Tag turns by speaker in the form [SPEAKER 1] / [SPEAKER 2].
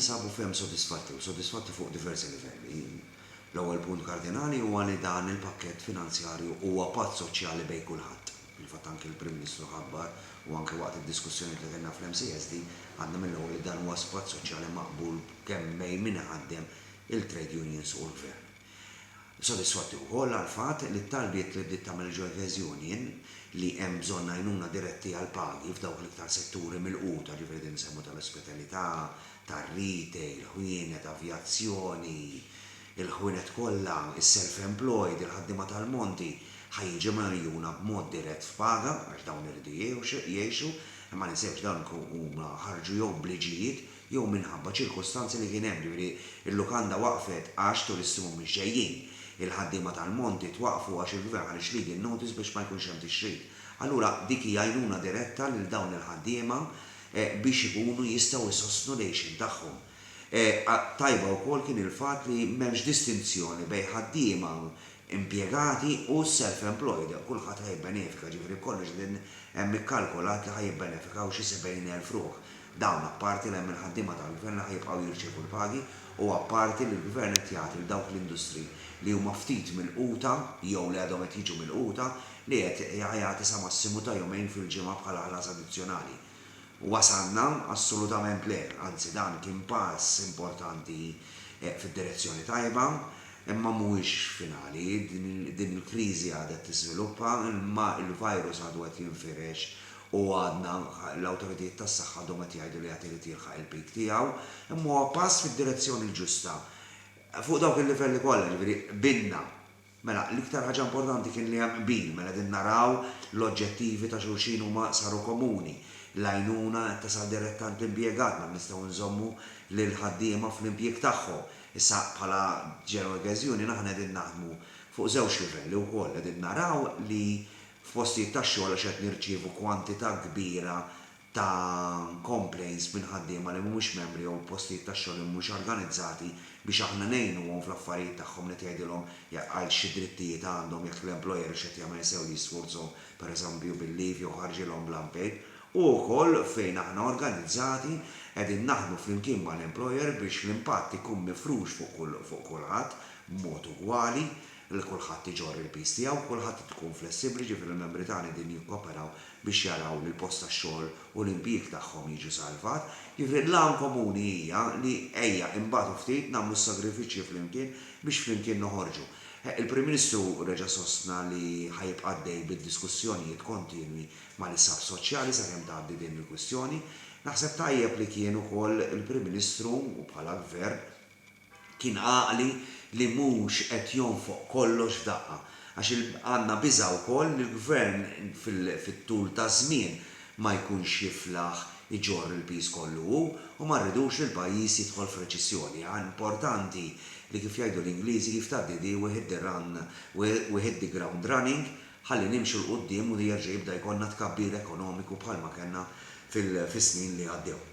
[SPEAKER 1] ninsabu ferm sodisfatti fuq diversi livelli. L-ewwel punt kardinali huwa li dan il-pakkett finanzjarju huwa patt soċjali bejn kulħadd. Fil-fatt anke il-Prim Ministru ħabbar u anke waqt id-diskussjoni li kellna fl-MCSD għandna mill-ewwel li dan huwa patt soċjali maqbul kemm bejn min iħaddem il-trade unions u l-gvern. Sodisfatti wkoll għall-fatt li t-talbiet li bdiet tagħmel il-Joint Union li hemm bżonn għajnuna diretti għal pagi f'dawk l-iktar setturi mill-quta, ġifieri nsemmu tal-ospitalità, tar-retail, ħwienet, avjazzjoni, il-ħwienet kollha, is-self-employed, il-ħaddiema tal-monti ħajġi marjuna b'mod dirett f'paga għax dawn iridu jgħixu, imma ninsewx dawn huma ħarġu jew bliġijiet jew minħabba ċirkostanzi li kien hemm, ġifieri il-lukanda waqfet għax turisti mhumiex ġejjin. Il-ħaddiema tal-monti twaqfu għax il-gvern ħareġ legal notice biex ma jkunx hemm tixrid. Allura dik hija għajnuna diretta lil dawn il-ħaddiema biex ikunu jistgħu jsostnu lejxin tagħhom. Tajba wkoll kien il-fatt li m'hemmx distinzjoni bejn ħaddiema impjegati u self-employed, kulħadd ħajbenefika, ġifieri kollox din hemm ikkalkulat li ħajbenefikaw xi 70,000 ruħ. Dawn apparti li hemm il-ħaddiema tal-gvern li ħajbqgħu jirċievu l-pagi u apparti li l-gvern qed jagħti l dawk l-industri li huma ftit mill-quta jew li għadhom qed jiġu mill-quta li qed jagħti sa massimu ta' jumejn fil-ġimgħa bħala ħlas addizzjonali. Wasalna assolutament le, anzi dan kien pass importanti fid-direzzjoni tajba, imma mhuwiex finali, din il-kriżi għadha tiżviluppa, imma il-virus għadu qed jinfirex u għadna l-awtoritajiet tas-saħħa għadhom qed jgħidu li qed irid jilħaq il-pik tiegħu, imma huwa pass fid-direzzjoni l-ġusta. Fuq dawk il-livelli kollha, ġifieri binna. Mela, l-iktar ħaġa importanti kien li hemm qbil, mela din naraw l-oġġettivi ta' xulxin huma saru komuni. L-għajnuna tasal direttant l-impjegat ma nistgħu nżommu lil ħaddiema fl-impjeg tagħhom. Issa bħala General Union aħna qegħdin naħdmu fuq żewġ livelli wkoll qegħdin naraw li f'postijiet tax-xogħol għax qed nirċievu kwantità kbira ta' complaints minn ħaddiema li mhumiex membri jew postijiet tax-xogħol li mhumiex organizzati biex aħna ngħinuhom fl-affarijiet tagħhom li tgħidilhom għal xi drittijiet għandhom jekk l-employer x'qed jagħmel sew li jisfurzhom pereżempju bil-leave jew ħarġilhom bl-unpaid. U wkoll fejn aħna organizzati qegħdin naħdmu flimkien mal-employer biex l-impatt ikun mifrux fuq kulħadd b'mod ugwali li kulħadd iġorr il-pis tiegħu, kulħadd tkun flessibbli ġifieri il-membri tagħna din jikkoperaw biex jaraw li l-post tax-xogħol u l-impjieg tagħhom jiġu salvat. Ġifieri l-għan komuni hija li ejja imbagħtu ftit nagħmlu s-sagrifiċċji flimkien biex flimkien noħorġu. Il-Prim Ministru reġa' sostna li ħajbqa' għaddej bid-diskussjonijiet kontinwi mal-isab soċjali sakemm tgħaddi din il-kwistjoni. Naħseb tajjeb li kien ukoll il-Prim Ministru u bħala gvern kien għaqli li mhux qed jonfoq kollox f'daqqa. Għax għandna biża' wkoll li l-gvern fit-tul ta' żmien ma jkunx jiflaħ iġorr il-pis kollu u ma rridux li l-pajjiż jidħol f'reċessjoni. Importanti li kif jgħidu l-Ingliżi kif tgħaddi we hit the ground running ħalli nimxu l-qudiem u li jerġa' jibda jkollna tkabbir ekonomiku bħalma kellna fis-snin li għaddew.